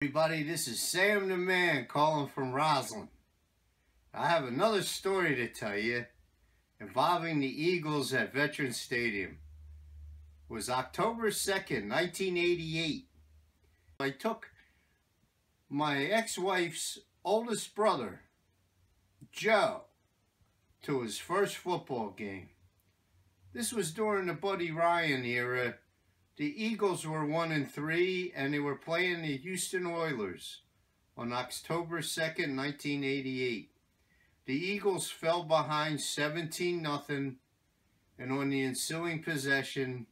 Everybody, this is Sam the Man calling from Roslyn. I have another story to tell you involving the Eagles at Veterans Stadium. It was October 2nd, 1988. I took my ex-wife's oldest brother, Joe, to his first football game. This was during the Buddy Ryan era. The Eagles were 1-3, and they were playing the Houston Oilers on October 2nd, 1988. The Eagles fell behind 17-0, and on the ensuing possession,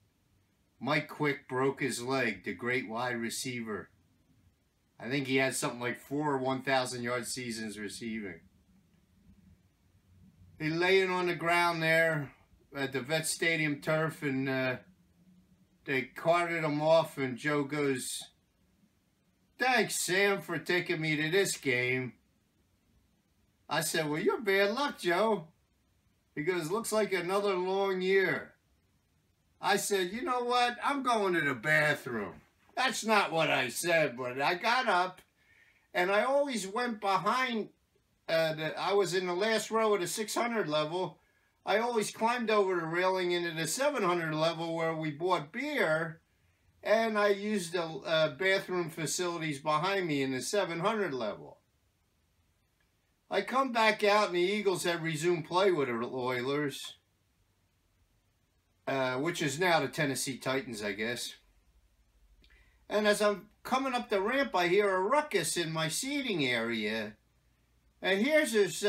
Mike Quick broke his leg, the great wide receiver. I think he had something like 4 1,000-yard seasons receiving. He laying on the ground there at the Vet Stadium turf, and they carted him off, and Joe goes, "Thanks, Sam, for taking me to this game." I said, "Well, you're bad luck, Joe." He goes, "Looks like another long year." I said, "You know what? I'm going to the bathroom." That's not what I said, but I got up, and I always went behind. I was in the last row at the 600 level. I always climbed over the railing into the 700 level where we bought beer, and I used the bathroom facilities behind me in the 700 level. I come back out, and the Eagles had resumed play with the Oilers, which is now the Tennessee Titans, I guess. And as I'm coming up the ramp, I hear a ruckus in my seating area, and here's this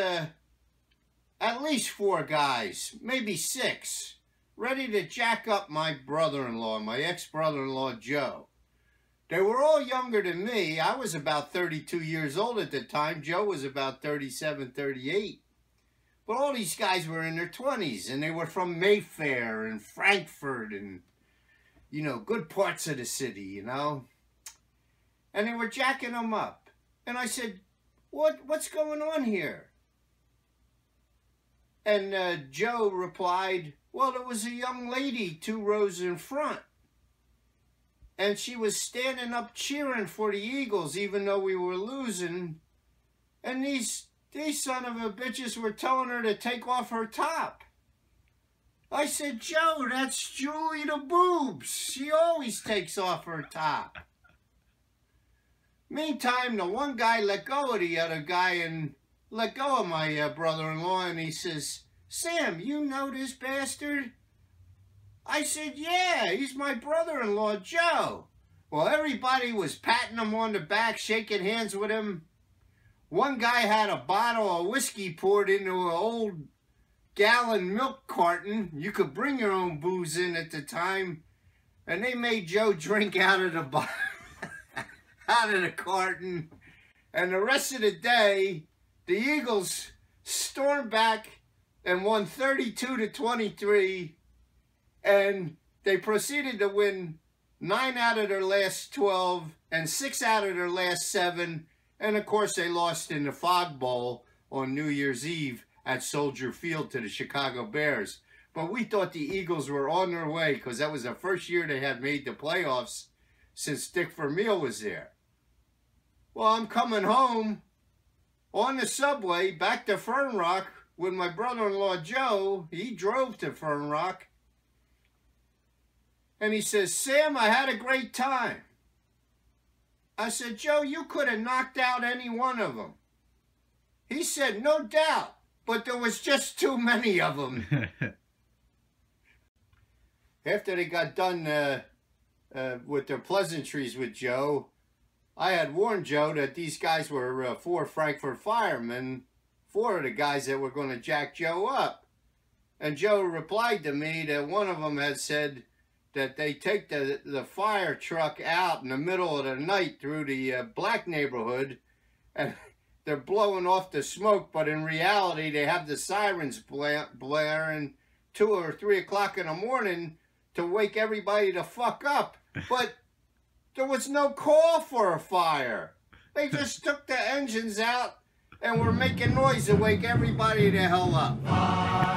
at least 4 guys, maybe 6, ready to jack up my brother-in-law, my ex-brother-in-law, Joe. They were all younger than me. I was about 32 years old at the time. Joe was about 37, 38. But all these guys were in their 20s, and they were from Mayfair and Frankford and, you know, good parts of the city, you know. And they were jacking them up. And I said, what's going on here? And Joe replied, "Well, there was a young lady 2 rows in front, and she was standing up cheering for the Eagles even though we were losing, and these son of a bitches were telling her to take off her top." I said, "Joe, that's Julie the Boobs. She always takes off her top." Meantime, the one guy let go of the other guy and let go of my brother-in-law, and he says, "Sam, you know this bastard?" I said, "Yeah, he's my brother-in-law, Joe." Well, everybody was patting him on the back, shaking hands with him. One guy had a bottle of whiskey poured into an old gallon milk carton. You could bring your own booze in at the time, and they made Joe drink out of the out of the carton. And the rest of the day, the Eagles stormed back and won 32-23, and they proceeded to win 9 out of their last 12 and 6 out of their last 7, and of course they lost in the Fog Bowl on New Year's Eve at Soldier Field to the Chicago Bears. But we thought the Eagles were on their way because that was the first year they had made the playoffs since Dick Vermeil was there. Well, I'm coming home on the subway back to Fern Rock with my brother-in-law, Joe. He drove to Fern Rock. And he says, "Sam, I had a great time." I said, "Joe, you could have knocked out any one of them." He said, "No doubt, but there was just too many of them." After they got done with their pleasantries with Joe, I had warned Joe that these guys were 4 Frankford firemen, 4 of the guys that were going to jack Joe up. And Joe replied to me that one of them had said that they take the fire truck out in the middle of the night through the black neighborhood, and they're blowing off the smoke, but in reality they have the sirens blaring 2 or 3 o'clock in the morning to wake everybody the fuck up. But there was no call for a fire. They just took the engines out and were making noise to wake everybody the hell up.